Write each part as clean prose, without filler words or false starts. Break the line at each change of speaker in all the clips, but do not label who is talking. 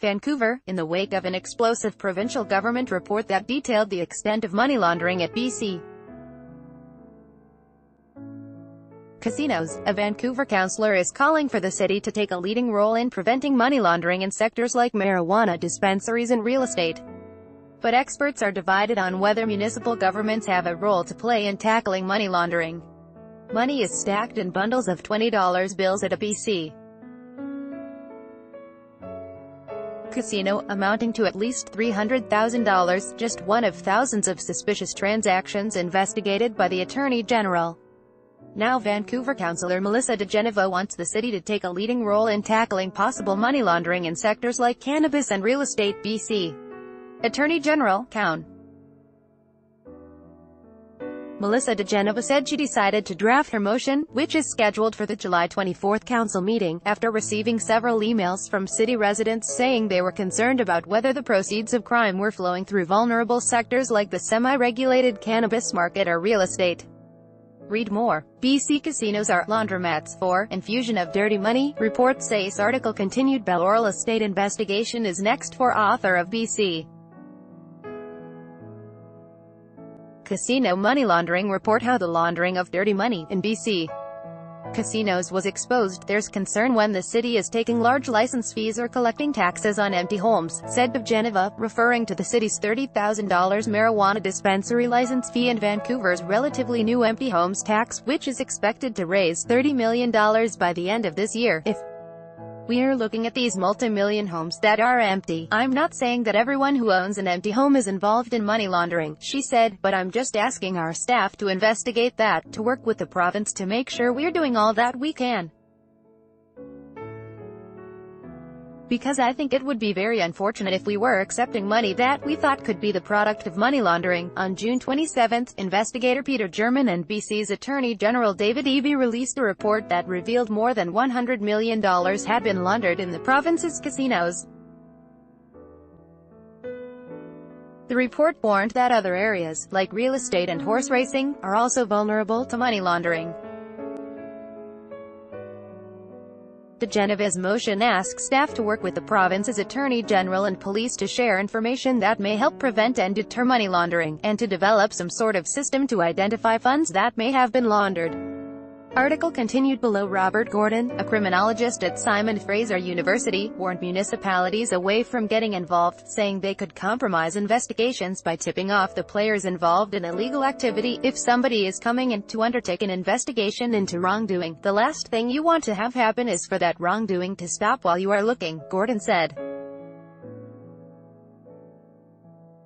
Vancouver, in the wake of an explosive provincial government report that detailed the extent of money laundering at BC casinos. A Vancouver councillor is calling for the city to take a leading role in preventing money laundering in sectors like marijuana dispensaries and real estate. But experts are divided on whether municipal governments have a role to play in tackling money laundering. Money is stacked in bundles of $20 bills at a BC casino, amounting to at least $300,000, just one of thousands of suspicious transactions investigated by the Attorney General. Now Vancouver Councillor Melissa DeGeneva wants the city to take a leading role in tackling possible money laundering in sectors like cannabis and real estate. BC Attorney General, Councillor Melissa DeGeneva said she decided to draft her motion, which is scheduled for the July 24 council meeting, after receiving several emails from city residents saying they were concerned about whether the proceeds of crime were flowing through vulnerable sectors like the semi-regulated cannabis market or real estate. Read more. BC casinos are laundromats for infusion of dirty money, reports say. Article continued. Balmoral Estate investigation is next for author of BC Casino Money Laundering Report. How the laundering of dirty money in BC casinos was exposed. There's concern when the city is taking large license fees or collecting taxes on empty homes, said DeGeneva, referring to the city's $30,000 marijuana dispensary license fee and Vancouver's relatively new empty homes tax, which is expected to raise $30 million by the end of this year. If we're looking at these multi-million homes that are empty, I'm not saying that everyone who owns an empty home is involved in money laundering, she said, but I'm just asking our staff to investigate that, to work with the province to make sure we're doing all that we can. Because I think it would be very unfortunate if we were accepting money that we thought could be the product of money laundering. On June 27, investigator Peter German and BC's Attorney General David Eby released a report that revealed more than $100 million had been laundered in the province's casinos. The report warned that other areas, like real estate and horse racing, are also vulnerable to money laundering. DeGeneva's motion asks staff to work with the province's Attorney General and police to share information that may help prevent and deter money laundering, and to develop some sort of system to identify funds that may have been laundered. Article continued below. Robert Gordon, a criminologist at Simon Fraser University, warned municipalities away from getting involved, saying they could compromise investigations by tipping off the players involved in illegal activity. If somebody is coming in to undertake an investigation into wrongdoing, the last thing you want to have happen is for that wrongdoing to stop while you are looking, Gordon said.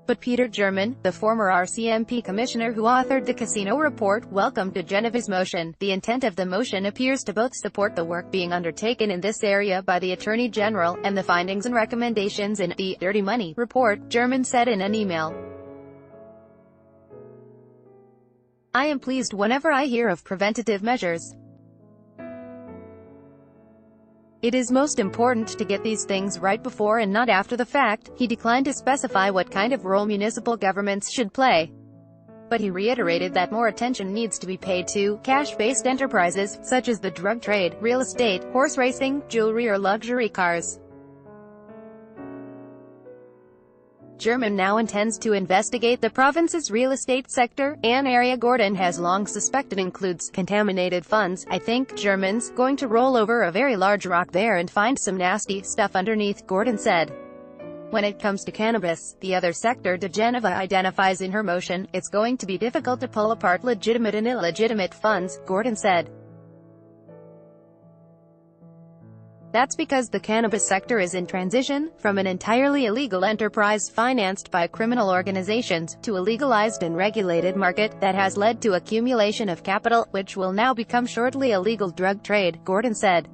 But Peter German, the former RCMP commissioner who authored the casino report, welcomed DeGeneva's motion. The intent of the motion appears to both support the work being undertaken in this area by the Attorney General, and the findings and recommendations in the Dirty Money report, German said in an email. I am pleased whenever I hear of preventative measures. It is most important to get these things right before and not after the fact. He declined to specify what kind of role municipal governments should play, but he reiterated that more attention needs to be paid to cash-based enterprises, such as the drug trade, real estate, horse racing, jewelry or luxury cars. German now intends to investigate the province's real estate sector, an area Gordon has long suspected includes contaminated funds. I think German's going to roll over a very large rock there and find some nasty stuff underneath, Gordon said. When it comes to cannabis, the other sector DeGeneva identifies in her motion, it's going to be difficult to pull apart legitimate and illegitimate funds, Gordon said. That's because the cannabis sector is in transition, from an entirely illegal enterprise financed by criminal organizations, to a legalized and regulated market that has led to accumulation of capital, which will now become shortly a legal drug trade, Gordon said.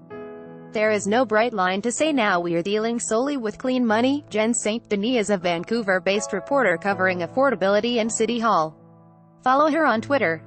There is no bright line to say now we are dealing solely with clean money. Jen St. Denis is a Vancouver-based reporter covering affordability and City Hall. Follow her on Twitter,